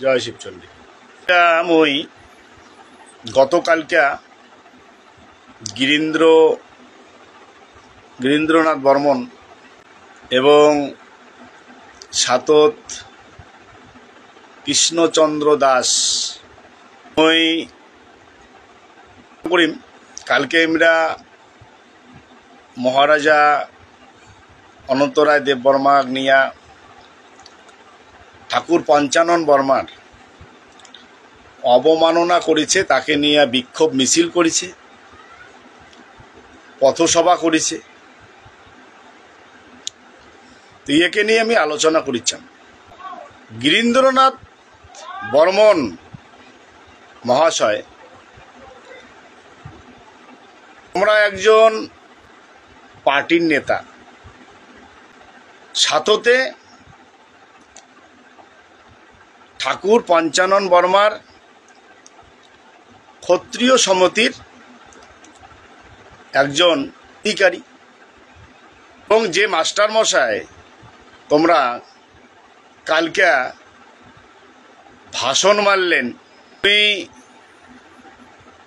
জয় শিবচন্ডী। মই গতকালকে গিরীন্দ্রনাথ বর্মন এবং সাতত কৃষ্ণচন্দ্র দাস মই করিম কালকে আমরা মহারাজা অনন্তরায় দেববর্মা নিয়া ঠাকুর পঞ্চানন বর্মার অবমাননা করেছে, তাকে নিয়ে বিক্ষোভ মিছিল করেছে, পথসভা করেছে। তো একে নিয়ে আমি আলোচনা করেছিলাম। গিরীন্দ্রনাথ বর্মন মহাশয় আমরা একজন পার্টির নেতা, সাথে ঠাকুর পঞ্চানন বর্মার ক্ষত্রিয় সমিতির একজন অধিকারী, এবং যে মাস্টার মশাই তোমরা কালকে ভাষণ মারলেন,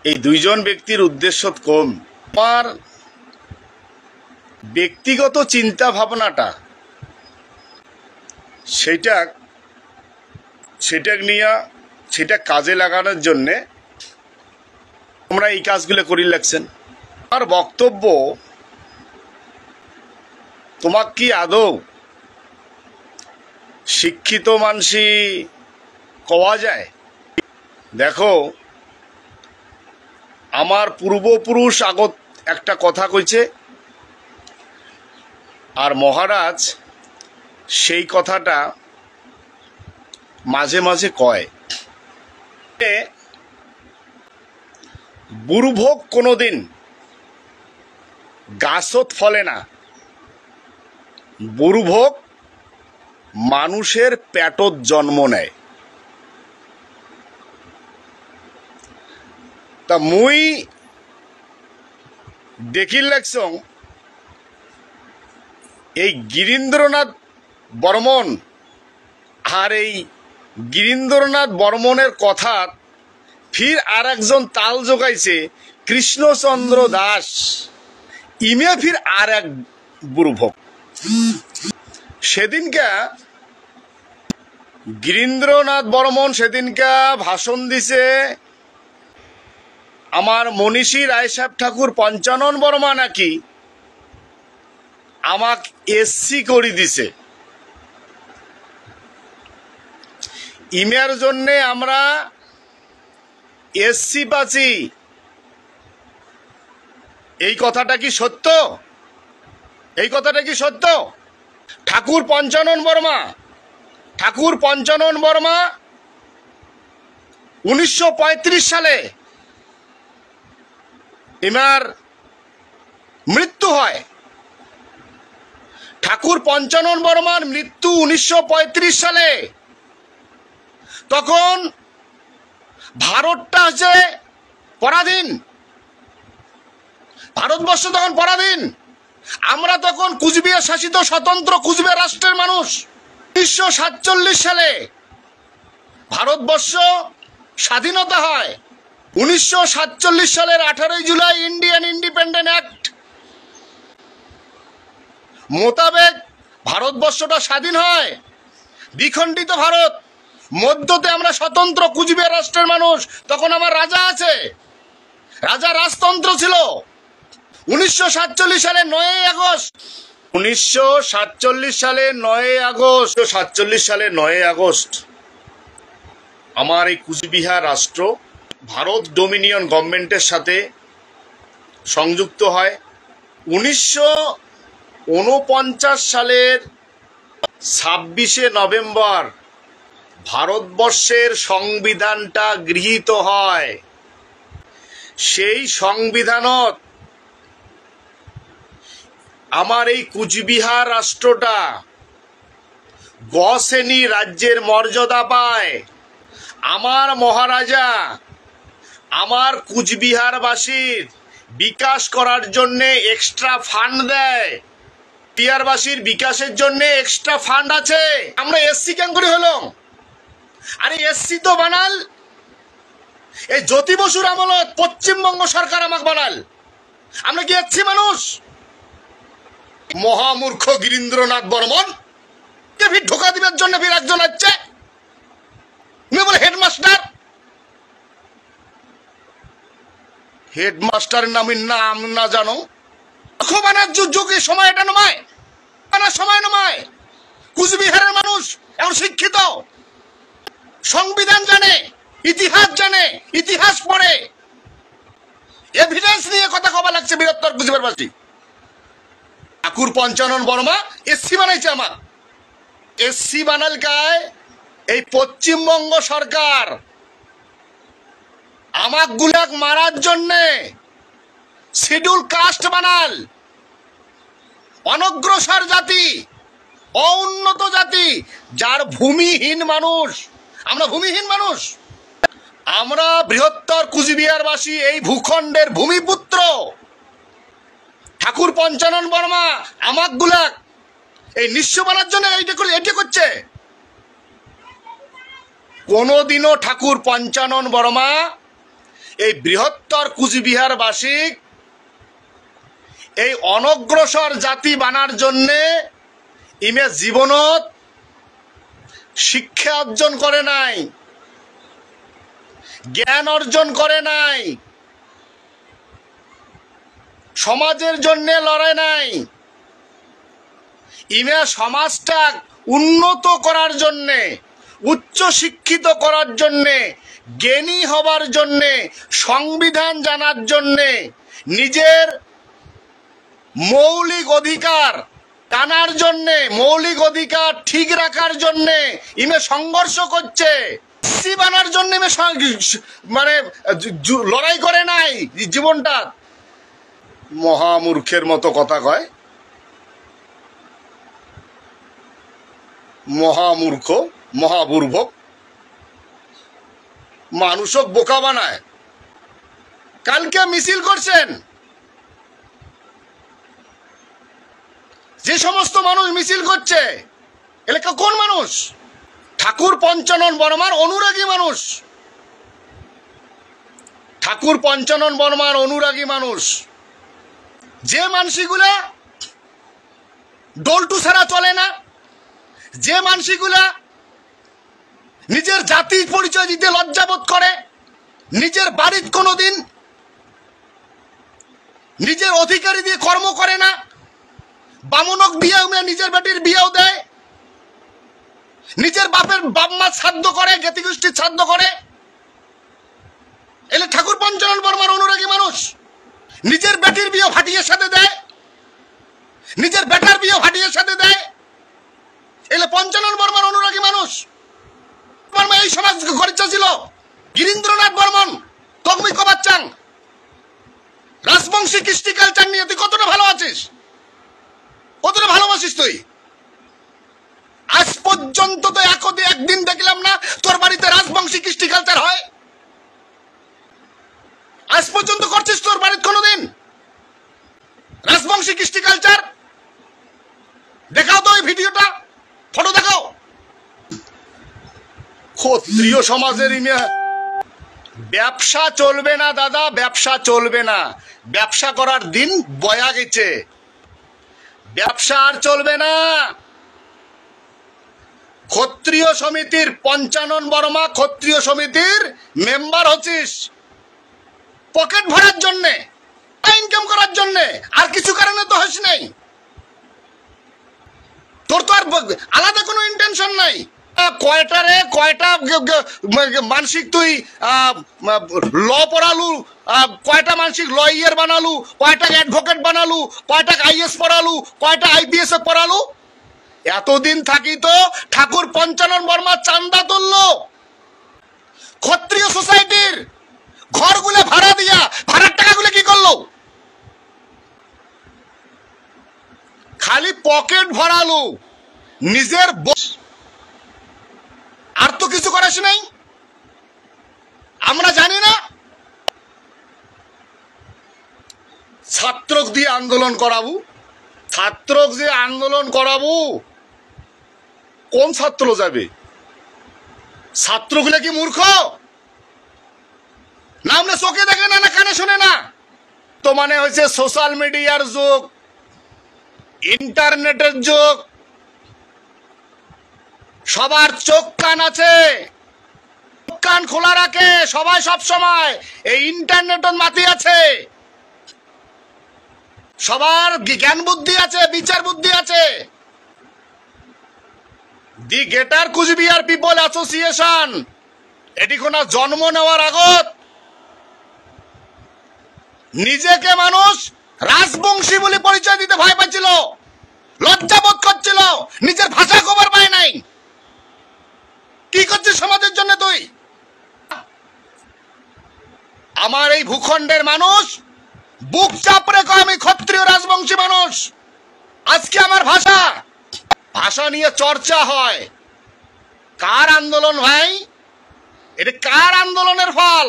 এই দুইজন ব্যক্তির উদ্দেশ্য কম। আমার ব্যক্তিগত চিন্তা ভাবনাটা সেটা কাজে লাগানোর জন্যে তোমরা এই কাজগুলো করি লাগছেন। আমার বক্তব্য তোমাক কি আদৌ শিক্ষিত মানসি কওয়া যায়? দেখো, আমার পূর্বপুরুষ আগত একটা কথা কইছে, আর মহারাজ সেই কথাটা মাঝে মাঝে কয়। বুড়ভোগ কোনোদিন গাছত ফলে না, বুড়ভোগ মানুষের পেটত জন্ম নেয়। তা মুই দেখিল লাগছং এই গিরীন্দ্রনাথ বর্মন আর এই গিরীন্দ্রনাথ বর্মনের কথা ফির আর একজন তাল জোগাইছে কৃষ্ণচন্দ্র দাস, ইমে ফির আর এক বুড়ভোগ। সেদিনকা গিরীন্দ্রনাথ বর্মন সেদিনকা ভাষণ দিছে, আমার মনীষী রায়সাহেব ঠাকুর পঞ্চানন বর্মা নাকি আমাক এসসি করে দিছে, ইমের জন্যে আমরা এসসি পাচ্ছি। এই কথাটা কি সত্য? এই কথাটা কি সত্য? ঠাকুর পঞ্চানন বর্মা 1935 সালে ইমার মৃত্যু হয়। ঠাকুর পঞ্চানন বর্মার মৃত্যু 1935 সালে। তখন ভারতটা হচ্ছে পরাধীন, ভারতবর্ষ তখন পরাধীন। আমরা তখন কুচবিহার শাসিত স্বতন্ত্র কুচবিহার রাষ্ট্রের মানুষ। 1947 সালে ভারতবর্ষ স্বাধীনতা হয়। 1947 সালের 18 জুলাই ইন্ডিয়ান ইন্ডিপেন্ডেন্ট অ্যাক্ট মোতাবেক ভারতবর্ষটা স্বাধীন হয়। দ্বিখণ্ডিত ভারত, মধ্যতে আমরা স্বতন্ত্র কুচবিহার রাষ্ট্রের মানুষ। তখন আমার রাজা আছে, রাজা রাজতন্ত্র ছিল। 1947 সালে 9 আগস্ট আমার এই কুচবিহার রাষ্ট্র ভারত ডোমিনিয়ন গভর্নমেন্টের সাথে সংযুক্ত হয়। 1949 সালের 26শে নভেম্বর ভারতবর্ষের সংবিধানটা গৃহীত হয়। সেই সংবিধানত আমার এই কুচবিহার রাষ্ট্রটা গ শ্রেণী রাজ্যের মর্যাদা পায়। আমার মহারাজা আমার কুচবিহারবাসীর বিকাশ করার জন্যে এক্সট্রা ফান্ড দেয়। কুচবিহারবাসীর বিকাশের জন্য এক্সট্রা ফান্ড আছে। আমরা এসসি কেন করে হলাম? আরে এসসি তো বানাল এই জ্যোতি বসুর আমলত, পশ্চিমবঙ্গ সরকার আমাকে বানাল। আমরা কি এসসি মানুষ? মহামূর্খ গিরীন্দ্রনাথ বর্মন কে ফির ঢোকা দিবার জন্য ফির একজন আছে বলে হেডমাস্টার। হেডমাস্টারের নাম না জানো? বানার যুগে সময় এটা নয়, বানার সময় নয়। কুচবিহারের মানুষ এখন শিক্ষিত, সংবিধান জানে, ইতিহাস জানে, ইতিহাস পড়ে, এভিডেন্স নিয়ে কথা কবা লাগছে বৃহত্তর কুচবিহারবাসী। ঠাকুর পঞ্চানন বর্মা এসসি বানাইছে আমার। এসসি বানাল গায় এই পশ্চিমবঙ্গ সরকার। আমাক গুলাক মারার জন্যে শিডিউল কাস্ট বানাল, অনগ্রসর জাতি, অউন্নত জাতি, যার ভূমিহীন মানুষ। আমরা ভূমিহীন মানুষ, আমরা বৃহত্তর কুচবিহারবাসী, এই ভূখণ্ডের ভূমিপুত্র। ঠাকুর পঞ্চানন বর্মা আমাক গুলাক এই নিঃস্ব বানার জন্য এইটা করছে। কোনদিনও ঠাকুর পঞ্চানন বর্মা এই বৃহত্তর কুচবিহারবাসী এই অনগ্রসর জাতি বানার জন্যে ইমে জীবনত শিক্ষা অর্জন করে নাই, জ্ঞান অর্জন করে নাই, সমাজের জন্য লড়াই নাই। ইমে সমাজটা উন্নত করার জন্যে, উচ্চ শিক্ষিত করার জন্যে, জ্ঞানী হবার জন্যে, সংবিধান জানার জন্যে, নিজের মৌলিক অধিকার টানার জন্যে, মৌলিক অধিকার ঠিক রাখার জন্যে ইমে সংঘর্ষ করছে। এসসি বানার জন্য মানে লড়াই করে নাই জীবনটা। মহামূর্খের মতো কথা কয়, মহামূর্খ, মহাবুর্ভক, মানুষক বোকা বানায়। কালকে মিছিল করছেন, যে সমস্ত মানুষ মিছিল করছে এলাকা কোন মানুষ? ঠাকুর পঞ্চানন বর্মার অনুরাগী মানুষ, ঠাকুর পঞ্চানন বর্মার অনুরাগী মানুষ। যে মানসিগুলা ডোলটু ছাড়া চলে না, যে মানসিগুলা নিজের জাতির পরিচয় দিতে লজ্জাবোধ করে, নিজের বাড়ির কোনোদিন নিজের অধিকারী দিয়ে কর্ম করে না, বামনক বিয়েও নিজের বেটির বিয়েও দেয়, নিজের বাপের বাপমা শ্রাদ্ধ করে, জ্ঞাতিগোষ্ঠীর শ্রাদ্ধ করে, এলে ঠাকুর পঞ্চানন বর্মার অনুরাগী মানুষ। নিজের বেটির বিয়ে ভাটিয়ের সাথে দেয়, নিজের বেটার বিয়ে ভাটিয়ের সাথে দেয়, এলে পঞ্চানন বর্মার অনুরাগী মানুষ। বর্মা এই সমাজ গড়ে ছিল। গিরীন্দ্রনাথ বর্মন তকমি কবার চান, রাজবংশী কৃষ্টি কালচার নিয়ে তুই কতটা ভালো আছিস, কতটা ভালোবাসিস তুই? আজ পর্যন্ত তো একদিন দেখলাম না তোর বাড়িতে রাজবংশী কৃষ্টি কালচার হয়। আজ পর্যন্ত করছিস তোর বাড়িতে কোনোদিন রাজবংশী কৃষ্টি কালচার? দেখাও তো ওই ভিডিওটা, ফটো দেখাও। ক্ষত্রিয় সমাজের ব্যবসা চলবে না দাদা, ব্যবসা চলবে না। ব্যবসা করার দিন বয়া গেছে, ব্যবসা আর চলবে না। ক্ষত্রিয় সমিতির পঞ্চানন বর্মা ক্ষত্রিয় সমিতির মেম্বার হচ্ছিস পকেট ভরার জন্যে, ইনকাম করার জন্যে, আর কিছু কারণে তো হস নাই। তোর তো আর আলাদা কোনো ইন্টেনশন নাই। কয়টা মানসিক তুই ল পড়ালু, কয়টা মানসিক লয়ার বানালু, কয়টা অ্যাডভোকেট বানালু, কয়টা আইএস পড়ালু, কয়টা আইপিএস পড়ালু। এতদিন থাকি তো ঠাকুর পঞ্চানন বর্মা চান্দা তুললো ক্ষত্রিয় সোসাইটির ঘরগুলো ভাড়া দিয়া, ভাড়ার টাকাগুলো কি করলো? খালি পকেট ভরালু, নিজের আর তো কিছু করাস নাই। আমরা জানি না ছাত্রক দিয়ে আন্দোলন করাবো, ছাত্রক যে আন্দোলন করাবো, কোন ছাত্র যাবে? ছাত্রগুলো কি মূর্খ না? আমরা চোখে দেখে না, না কানে শুনে না? তো মানে হয়েছে সোশ্যাল মিডিয়ার যুগ, ইন্টারনেটের যুগ, সবার চোখ কান আছে, কান খোলা রাখে সবাই সব সময়। এই ইন্টারনেটের মাতি আছে, সবার জ্ঞান বুদ্ধি আছে, বিচার বুদ্ধি আছে। The greater Coochbehar people association এটি কোন জন্ম নেওয়ার আগত নিজেকে মানুষ রাজবংশী বলে পরিচয় দিতে ভয় পাচ্ছিল, লজ্জাবোধ করছিল, নিজের ভাষা খবর পায় নাই। কি করছিস সমাজের জন্য তুই? আমার এই ভূখণ্ডের মানুষ বুক চাপড়ে কয় আমি ক্ষত্রিয় রাজবংশী মানুষ। আজকে আমার ভাষা ভাষা নিয়ে চর্চা হয়। কার আন্দোলন ভাই? এটা কার আন্দোলনের ফল?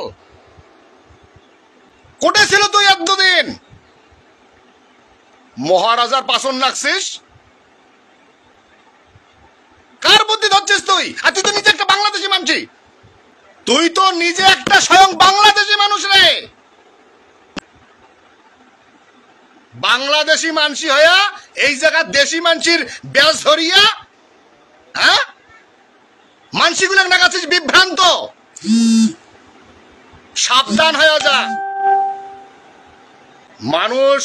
কোটে ছিল তুই এতদিন? মহারাজার পাশন রাখছিস? কার বুদ্ধি ধরছিস তুই? আর তুই তো নিজে একটা বাংলাদেশি মানছি, তুই তো নিজে একটা স্বয়ং বাংলাদেশি মানুষ রে। বাংলাদেশি মানসি হইয়া এই জায়গা দেশি মানসির ব্যাস ধরিয়া, হ্যাঁ, মানসিগুলো নাগাছিস বিভ্রান্ত। সাবধান হয়ে যা। মানুষ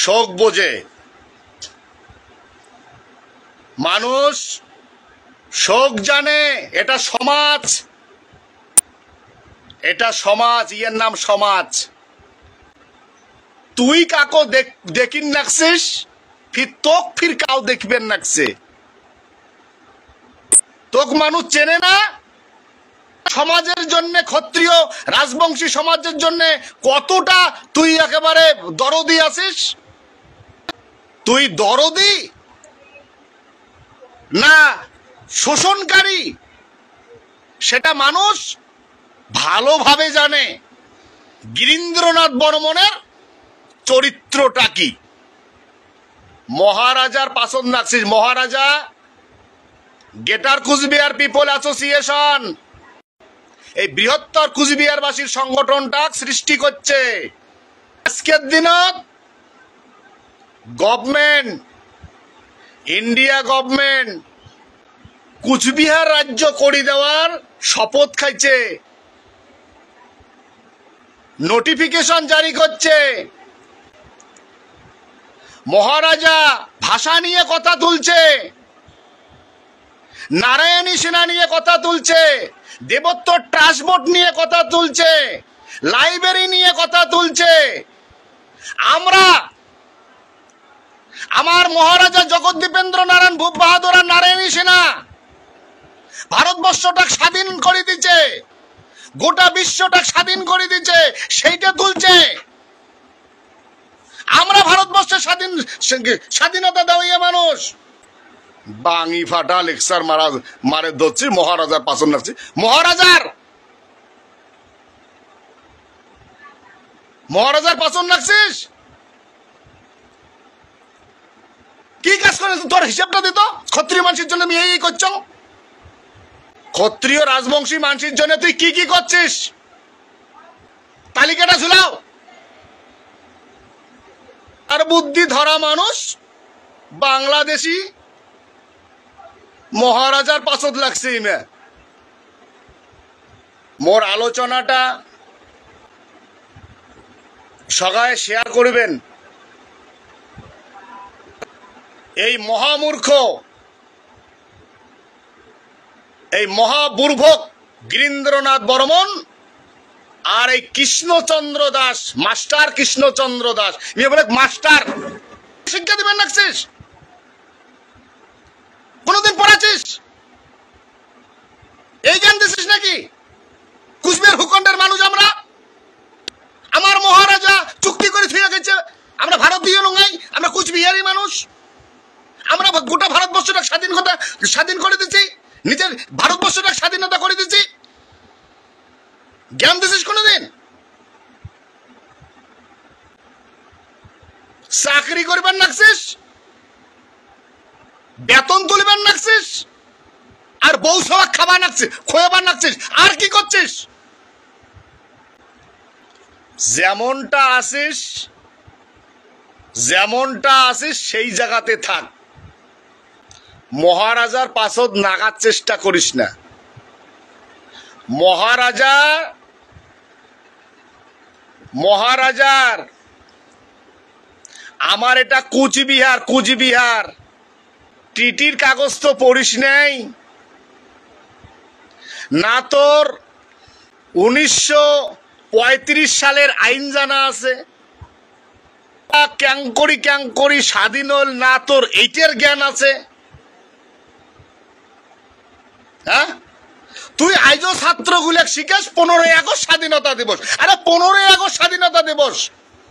শোক বোঝে, মানুষ শোক জানে। এটা সমাজ, এটা সমাজ, ইয়ের নাম সমাজ। তুই কাকো দেখিন নাকছিস, ফির তোক ফির কাউ দেখবেন নাকছে। তোক মানুষ চেনে না। সমাজের জন্য, ক্ষত্রিয় রাজবংশী সমাজের জন্য কতটা তুই একেবারে দরদি আছিস? তুই দরদি না শোষণকারী সেটা মানুষ ভালোভাবে জানে। গিরীন্দ্রনাথ বর্মনের চরিত্রটা কি? মহারাজার পাশন রাখছিস। মহারাজা গ্রেটার কুচবিহার পিপল অ্যাসোসিয়েশন এই বৃহত্তর কুচবিহারবাসীর সংগঠনটা সৃষ্টি করছে। আজকের দিনত গভর্নমেন্ট, ইন্ডিয়া গভর্নমেন্ট কুচবিহার রাজ্য করে দেওয়ার শপথ খাইছে, নোটিফিকেশন জারি করছে। মহারাজা ভাষা নিয়ে কথা তুলছে, নারায়ণী সেনা নিয়ে কথা তুলছে, দেবত্ব ট্রান্সপোর্ট নিয়ে কথা তুলছে, লাইব্রেরি নিয়ে কথা তুলছে। আমরা আমার মহারাজা জগদ্দীপেন্দ্র নারায়ণ ভূপ বাহাদুর আর নারায়ণী সেনা ভারতবর্ষটা স্বাধীন করে দিচ্ছে, গোটা বিশ্বটা স্বাধীন করে দিচ্ছে, সেইটা তুলছে। আমরা ভারতবর্ষের স্বাধীনতা দেওয়া মানুষ। বাঙি ফাটা লেকচার মারে ধরছি, মহারাজার পাশন রাখছি। মহারাজার পাশন রাখছিস? কি কাজ করে তোর হিসাবটা দিত? ক্ষত্রিয় মানুষের জন্য আমি এই করছ, ক্ষত্রিয় রাজবংশী মানুষের জন্য তুই কি কি করছিস তালিকাটা ঝুলাও। আর বুদ্ধি ধরা মানুষ বাংলাদেশি মহারাজার পাশত লাগছে। মোর আলোচনাটা সবাই শেয়ার করবেন। এই মহামূর্খ, এই মহাবুর্ভক গিরীন্দ্রনাথ বর্মন আর এই কৃষ্ণচন্দ্র দাস, মাস্টার কৃষ্ণচন্দ্র দাস, বলে মাস্টার শিক্ষা দিবেন নাকছিস? কোনদিন পড়াচ্ছিস? এই জ্ঞান দিছিস নাকি? কুচবিহার ভূখণ্ডের মানুষ আমরা, আমার মহারাজা চুক্তি করে থুয়ে গেছে আমরা ভারতীয় নঙ্গাই, আমরা কুচবিহারি মানুষ, আমরা গোটা ভারতবর্ষটা স্বাধীন করে দিচ্ছি, নিজের ভারতবর্ষটা স্বাধীনতা করে দিচ্ছি। জ্ঞান দিছিস কোনদিন? চাকরি করবেন নাকছিস, বেতন তুলবেন নাকছিস, আর বউ সবা খাবার নাকছিস, খোয়াবার নাকছিস, আর কি করছিস? যেমনটা আসিস সেই জায়গাতে থাক। মহারাজার পাছদ নাগার চেষ্টা করিস না। মহারাজার আমার এটা কুচবিহার টিটির কাগজ তো পড়িস নাই না? তোর 1935 সালের আইন জানা আছে? ক্যাঙ্করি স্বাধীন হল না, তোর এইটার জ্ঞান আছে? হ্যাঁ, তুই আইজো ছাত্রগুলো শিখাস 15ই আগস্ট স্বাধীনতা দিবস। আরে 15ই আগস্ট স্বাধীনতা দিবস,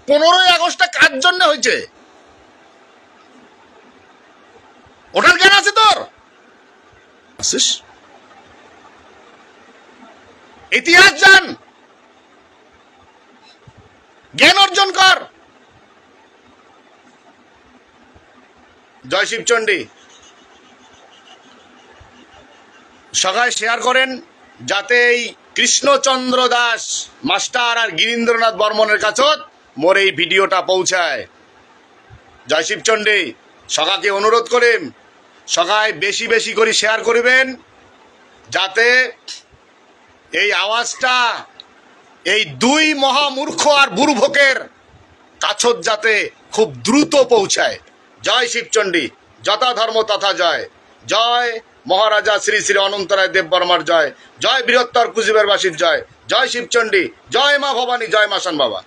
15ই আগস্টটা কার জন্য হয়েছে? ওটার জ্ঞান আছে তোর? ইতিহাস জান, জ্ঞান অর্জন কর। জয় শিবচণ্ডী। সবাই শেয়ার করেন যাতে এই কৃষ্ণচন্দ্র দাস মাস্টার আর গিরীন্দ্রনাথ বর্মনের কাছত মোর এই ভিডিওটা পৌঁছায়। জয় শিবচণ্ডী। সকাকে অনুরোধ করিম সকায় বেশি বেশি করে শেয়ার করিবেন, যাতে এই আওয়াজটা এই দুই মহামূর্খ আর বুর্ভকের কাছত যাতে খুব দ্রুত পৌঁছায়। জয় শিবচণ্ডী। যথা ধর্ম তথা জয়। জয় মহারাজা শ্রী শ্রী অনন্তরায় দেব বর্মার জয়। জয় বৃহত্তর কুচবিহারবাসীর জয়। জয় শিবচণ্ডী। জয় মা ভবানী। জয় মা শান বাবা।